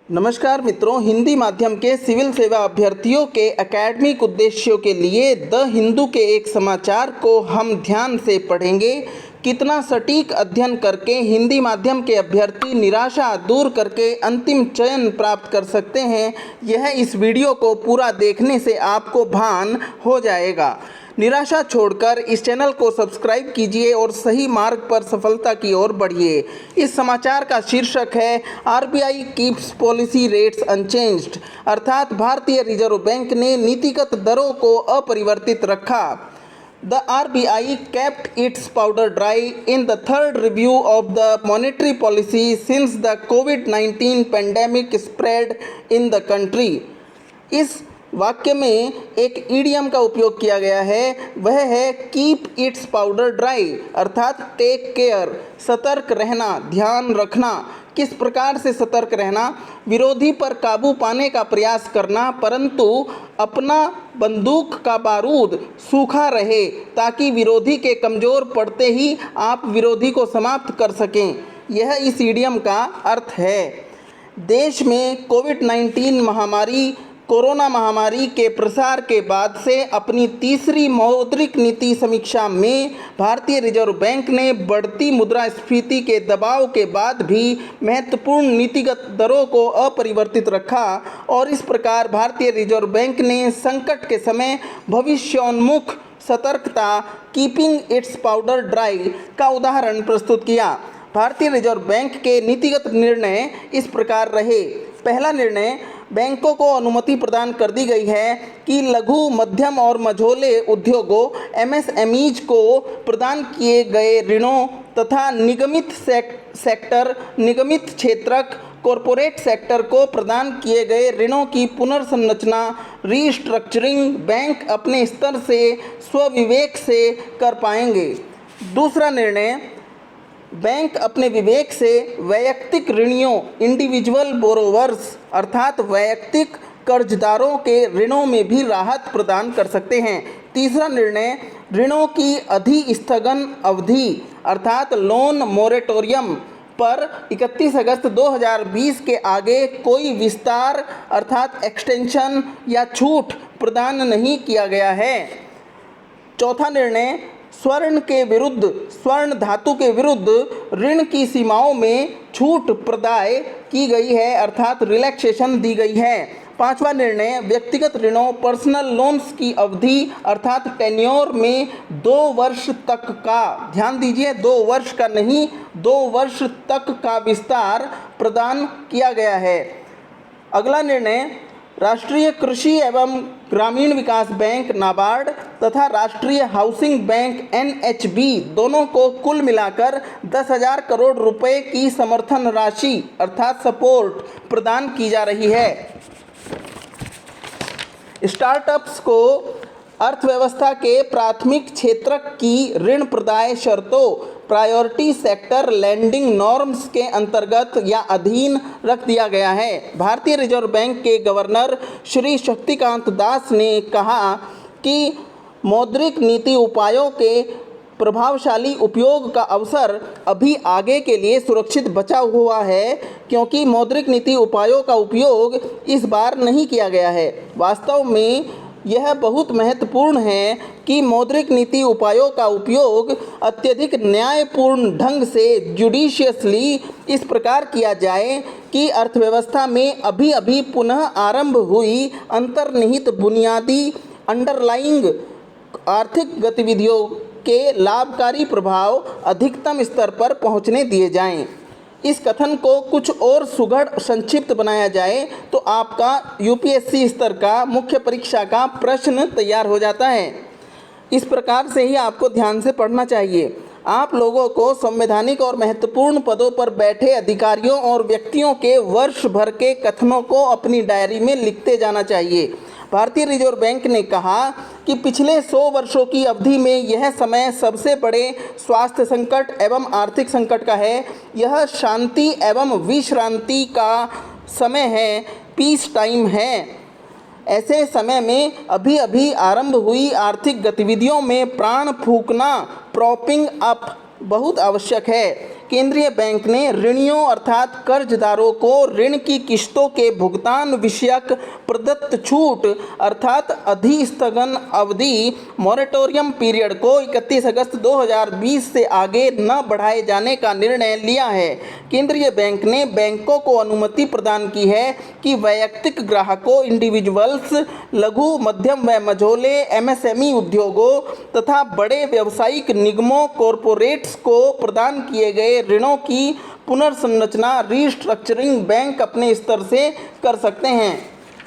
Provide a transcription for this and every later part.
नमस्कार मित्रों, हिंदी माध्यम के सिविल सेवा अभ्यर्थियों के एकेडमिक उद्देश्यों के लिए द हिंदू के एक समाचार को हम ध्यान से पढ़ेंगे। कितना सटीक अध्ययन करके हिंदी माध्यम के अभ्यर्थी निराशा दूर करके अंतिम चयन प्राप्त कर सकते हैं, यह इस वीडियो को पूरा देखने से आपको भान हो जाएगा। निराशा छोड़कर इस चैनल को सब्सक्राइब कीजिए और सही मार्ग पर सफलता की ओर बढ़िए। इस समाचार का शीर्षक है RBI keeps policy rates unchanged, अर्थात भारतीय रिजर्व बैंक ने नीतिगत दरों को अपरिवर्तित रखा। The RBI kept its powder dry in the third review of the monetary policy since the COVID-19 pandemic spread in the country। इस वाक्य में एक ईडियम का उपयोग किया गया है, वह है कीप इट्स पाउडर ड्राई, अर्थात टेक केयर, सतर्क रहना, ध्यान रखना। किस प्रकार से सतर्क रहना? विरोधी पर काबू पाने का प्रयास करना, परंतु अपना बंदूक का बारूद सूखा रहे ताकि विरोधी के कमज़ोर पड़ते ही आप विरोधी को समाप्त कर सकें। यह इस ईडियम का अर्थ है। देश में कोरोना महामारी के प्रसार के बाद से अपनी तीसरी मौद्रिक नीति समीक्षा में भारतीय रिजर्व बैंक ने बढ़ती मुद्रास्फीति के दबाव के बाद भी महत्वपूर्ण नीतिगत दरों को अपरिवर्तित रखा और इस प्रकार भारतीय रिजर्व बैंक ने संकट के समय भविष्योन्मुख सतर्कता कीपिंग इट्स पाउडर ड्राई का उदाहरण प्रस्तुत किया। भारतीय रिजर्व बैंक के नीतिगत निर्णय इस प्रकार रहे। पहला निर्णय, बैंकों को अनुमति प्रदान कर दी गई है कि लघु, मध्यम और मझोले उद्योगों एमएसएमईज को प्रदान किए गए ऋणों तथा निगमित सेक्टर, निगमित क्षेत्रक, कॉरपोरेट सेक्टर को प्रदान किए गए ऋणों की पुनर्संरचना, रीस्ट्रक्चरिंग बैंक अपने स्तर से स्वविवेक से कर पाएंगे। दूसरा निर्णय, बैंक अपने विवेक से वैयक्तिक ऋणियों इंडिविजुअल बोरोवर्स अर्थात वैयक्तिक कर्जदारों के ऋणों में भी राहत प्रदान कर सकते हैं। तीसरा निर्णय, ऋणों की अधिस्थगन अवधि अर्थात लोन मोरेटोरियम पर 31 अगस्त 2020 के आगे कोई विस्तार अर्थात एक्सटेंशन या छूट प्रदान नहीं किया गया है। चौथा निर्णय, स्वर्ण धातु के विरुद्ध ऋण की सीमाओं में छूट प्रदाय की गई है अर्थात रिलैक्सेशन दी गई है। पांचवा निर्णय, व्यक्तिगत ऋणों पर्सनल लोन्स की अवधि अर्थात टेन्योर में 2 वर्ष तक का, ध्यान दीजिए 2 वर्ष का नहीं 2 वर्ष तक का विस्तार प्रदान किया गया है। अगला निर्णय, राष्ट्रीय कृषि एवं ग्रामीण विकास बैंक नाबार्ड तथा राष्ट्रीय हाउसिंग बैंक एनएचबी दोनों को कुल मिलाकर 10,000 करोड़ रुपए की समर्थन राशि अर्थात सपोर्ट प्रदान की जा रही है। स्टार्टअप्स को अर्थव्यवस्था के प्राथमिक क्षेत्रक की ऋण प्रदाय शर्तों प्रायोरिटी सेक्टर लैंडिंग नॉर्म्स के अंतर्गत या अधीन रख दिया गया है। भारतीय रिजर्व बैंक के गवर्नर श्री शक्तिकांत दास ने कहा कि मौद्रिक नीति उपायों के प्रभावशाली उपयोग का अवसर अभी आगे के लिए सुरक्षित बचा हुआ है, क्योंकि मौद्रिक नीति उपायों का उपयोग इस बार नहीं किया गया है। वास्तव में यह बहुत महत्वपूर्ण है कि मौद्रिक नीति उपायों का उपयोग अत्यधिक न्यायपूर्ण ढंग से जुडिशियसली इस प्रकार किया जाए कि अर्थव्यवस्था में अभी अभी पुनः आरंभ हुई अंतर्निहित बुनियादी अंडरलाइंग आर्थिक गतिविधियों के लाभकारी प्रभाव अधिकतम स्तर पर पहुंचने दिए जाएं। इस कथन को कुछ और सुघड़ संक्षिप्त बनाया जाए तो आपका यूपीएससी स्तर का मुख्य परीक्षा का प्रश्न तैयार हो जाता है। इस प्रकार से ही आपको ध्यान से पढ़ना चाहिए। आप लोगों को संवैधानिक और महत्वपूर्ण पदों पर बैठे अधिकारियों और व्यक्तियों के वर्ष भर के कथनों को अपनी डायरी में लिखते जाना चाहिए। भारतीय रिजर्व बैंक ने कहा कि पिछले 100 वर्षों की अवधि में यह समय सबसे बड़े स्वास्थ्य संकट एवं आर्थिक संकट का है। यह शांति एवं विश्रांति का समय है, पीस टाइम है। ऐसे समय में अभी अभी आरंभ हुई आर्थिक गतिविधियों में प्राण फूंकना, प्रॉपिंग अप बहुत आवश्यक है। केंद्रीय बैंक ने ऋणियों अर्थात कर्जदारों को ऋण की किस्तों के भुगतान विषयक प्रदत्त छूट अर्थात अधिस्थगन अवधि मॉरेटोरियम पीरियड को 31 अगस्त 2020 से आगे न बढ़ाए जाने का निर्णय लिया है। केंद्रीय बैंक ने बैंकों को अनुमति प्रदान की है कि वैयक्तिक ग्राहकों इंडिविजुअल्स, लघु मध्यम व मझोले एमएसएमई उद्योगों तथा बड़े व्यावसायिक निगमों कॉरपोरेट्स को प्रदान किए गए ऋणों की पुनर्संरचना रीस्ट्रक्चरिंग बैंक अपने स्तर से कर सकते हैं,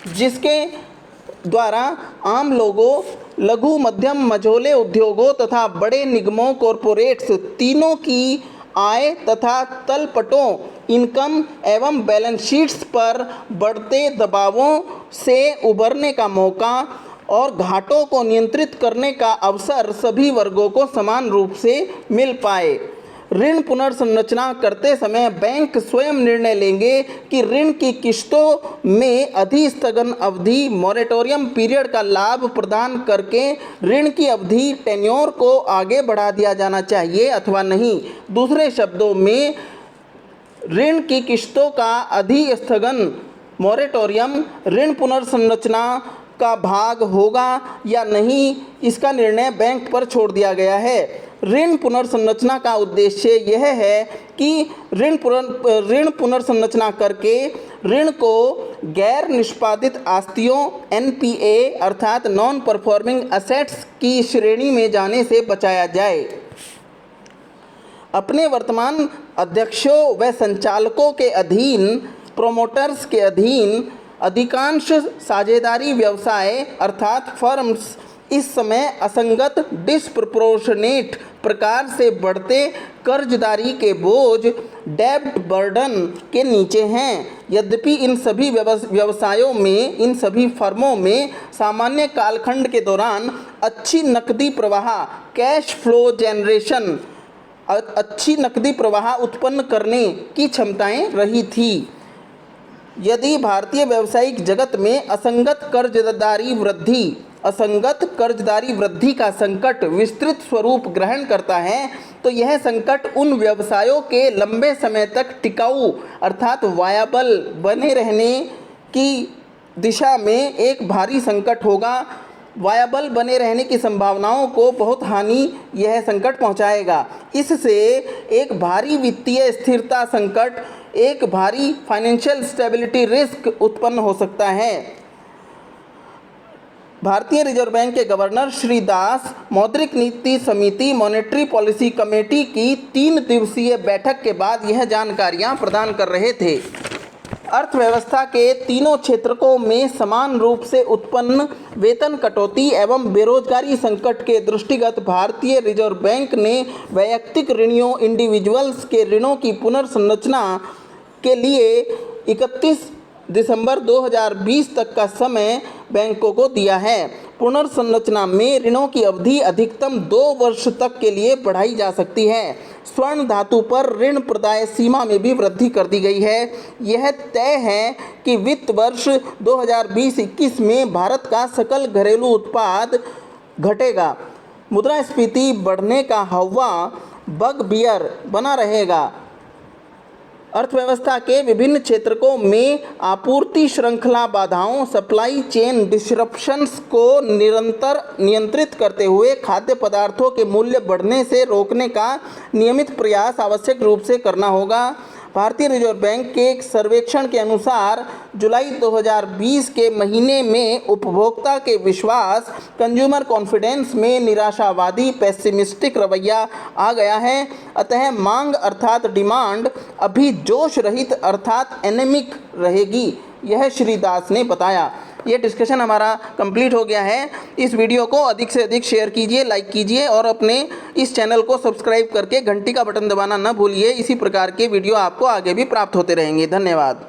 जिसके द्वारा आम लोगों, लघु मध्यम मझोले उद्योगों तथा बड़े निगमों कॉरपोरेट्स तीनों की आय तथा तलपटों इनकम एवं बैलेंस शीट्स पर बढ़ते दबावों से उबरने का मौका और घाटों को नियंत्रित करने का अवसर सभी वर्गों को समान रूप से मिल पाए। ऋण पुनर्संरचना करते समय बैंक स्वयं निर्णय लेंगे कि ऋण की किस्तों में अधिस्थगन अवधि मॉरेटोरियम पीरियड का लाभ प्रदान करके ऋण की अवधि टेन्योर को आगे बढ़ा दिया जाना चाहिए अथवा नहीं। दूसरे शब्दों में ऋण की किस्तों का अधिस्थगन मॉरेटोरियम ऋण पुनर्संरचना का भाग होगा या नहीं, इसका निर्णय बैंक पर छोड़ दिया गया है। ऋण पुनर्संरचना का उद्देश्य यह है कि ऋण पुनर्संरचना करके ऋण को गैर निष्पादित आस्तियों एनपीए अर्थात नॉन परफॉर्मिंग असेट्स की श्रेणी में जाने से बचाया जाए। अपने वर्तमान अध्यक्षों व संचालकों के अधीन प्रोमोटर्स के अधीन अधिकांश साझेदारी व्यवसाय अर्थात फर्म्स इस समय असंगत डिस्प्रपोर्शनेट प्रकार से बढ़ते कर्जदारी के बोझ डेब्ट बर्डन के नीचे हैं। यद्यपि इन सभी व्यवसायों में, इन सभी फर्मों में सामान्य कालखंड के दौरान अच्छी नकदी प्रवाह कैश फ्लो जनरेशन, अच्छी नकदी प्रवाह उत्पन्न करने की क्षमताएं रही थी। यदि भारतीय व्यावसायिक जगत में असंगत कर्जदारी वृद्धि का संकट विस्तृत स्वरूप ग्रहण करता है, तो यह संकट उन व्यवसायों के लंबे समय तक टिकाऊ अर्थात वायबल बने रहने की दिशा में एक भारी संकट होगा। वायबल बने रहने की संभावनाओं को बहुत हानि यह संकट पहुंचाएगा। इससे एक भारी वित्तीय स्थिरता संकट, एक भारी फाइनेंशियल स्टेबिलिटी रिस्क उत्पन्न हो सकता है। भारतीय रिजर्व बैंक के गवर्नर श्री दास मौद्रिक नीति समिति मॉनेटरी पॉलिसी कमेटी की 3 दिवसीय बैठक के बाद यह जानकारियां प्रदान कर रहे थे। अर्थव्यवस्था के तीनों क्षेत्रकों में समान रूप से उत्पन्न वेतन कटौती एवं बेरोजगारी संकट के दृष्टिगत भारतीय रिजर्व बैंक ने वैयक्तिक ऋणियों इंडिविजुअल्स के ऋणों की पुनर्संरचना के लिए 31 दिसंबर 2020 तक का समय बैंकों को दिया है। पुनर्संरचना में ऋणों की अवधि अधिकतम 2 वर्ष तक के लिए बढ़ाई जा सकती है। स्वर्ण धातु पर ऋण प्रदाय सीमा में भी वृद्धि कर दी गई है। यह तय है कि वित्त वर्ष 2020-21 में भारत का सकल घरेलू उत्पाद घटेगा, मुद्रास्फीति बढ़ने का हवा बगबियर बना रहेगा। अर्थव्यवस्था के विभिन्न क्षेत्रों में आपूर्ति श्रृंखला बाधाओं सप्लाई चेन डिसरप्शंस को निरंतर नियंत्रित करते हुए खाद्य पदार्थों के मूल्य बढ़ने से रोकने का नियमित प्रयास आवश्यक रूप से करना होगा। भारतीय रिजर्व बैंक के एक सर्वेक्षण के अनुसार जुलाई 2020 के महीने में उपभोक्ता के विश्वास कंज्यूमर कॉन्फिडेंस में निराशावादी पेसिमिस्टिक रवैया आ गया है। अतः मांग अर्थात डिमांड अभी जोश रहित अर्थात एनेमिक रहेगी, यह श्री दास ने बताया। ये डिस्कशन हमारा कंप्लीट हो गया है। इस वीडियो को अधिक से अधिक शेयर कीजिए, लाइक कीजिए और अपने इस चैनल को सब्सक्राइब करके घंटी का बटन दबाना न भूलिए। इसी प्रकार के वीडियो आपको आगे भी प्राप्त होते रहेंगे। धन्यवाद।